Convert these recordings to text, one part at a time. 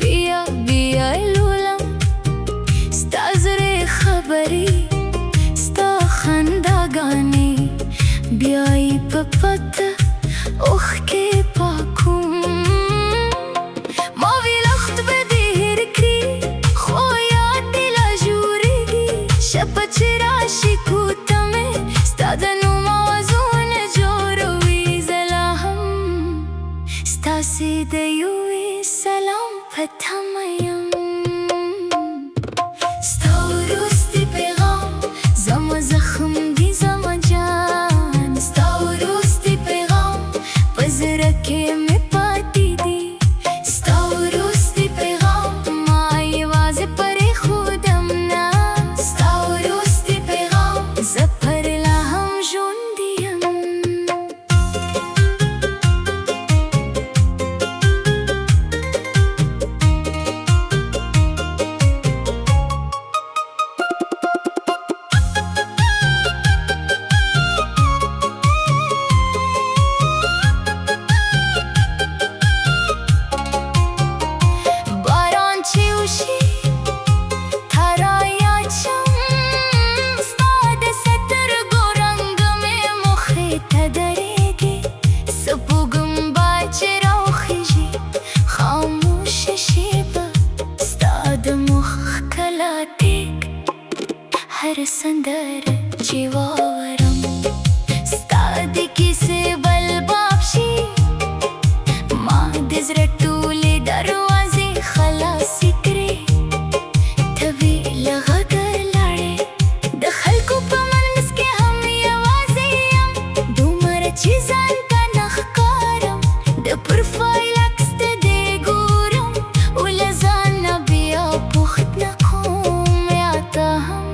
بیا بیا لولم ستا زړه خبرې ستا خنداګانې بیایي په پته اوښکې پاکوم ما ویل وخت به دې هېر کړي خو یاد دې لا ژورېږي شپه چې راشي کوته مې ستا د نوم آوازونه جوړوي زه لا هم ستاسې د یوې سلام په تمه یم ستا وروستی پیغام زما زخم دی زما جان ستا وروستی پیغام په زړه کې مې پاتې دی ستا وروستی پیغام ما یوازې پرېښودم نه ستا وروستی پیغام زه پر لا هم ژوندی یم هر سندره چې واورم ستا د کیسې بل باب شي ما د زړه ټولې دروازې خلاصې کړې ته وې له غږه لاړې د خلکو په منځ کې هم یوازې یم دومره چې ځان ته نه ښکارم د پروفایل عکس ته دې ګورم او له ځانه بیا پوښتنه کوم یا ته هم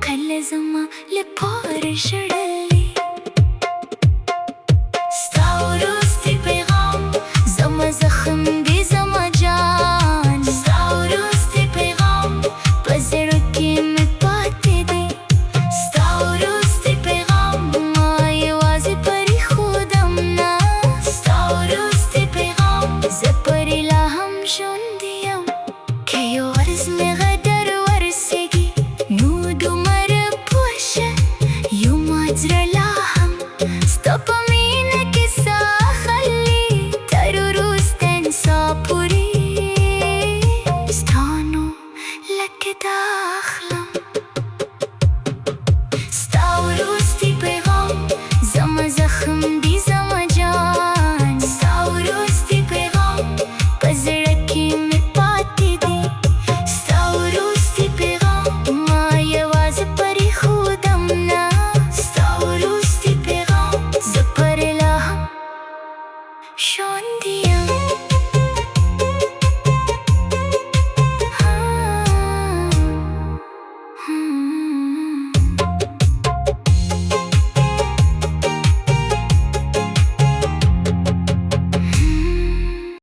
کله زما لپاره ژړلې ستا وروستی پیغام زما زخم دی زما جان ستا وروستی پیغام په زړه کې مې پاتې دی ستا وروستی پیغام ما یوازې پرېښودم نه ستا وروستی پیغام زه پرې لا هم ژوندی یم که یو عرض مې غدر ورسېږي نو دومره پوه شه یو ما زړه لا هم ستا په مینه کې ساه اخلي تر وروسته انسا پورې ستا نوم لکه دا اخلم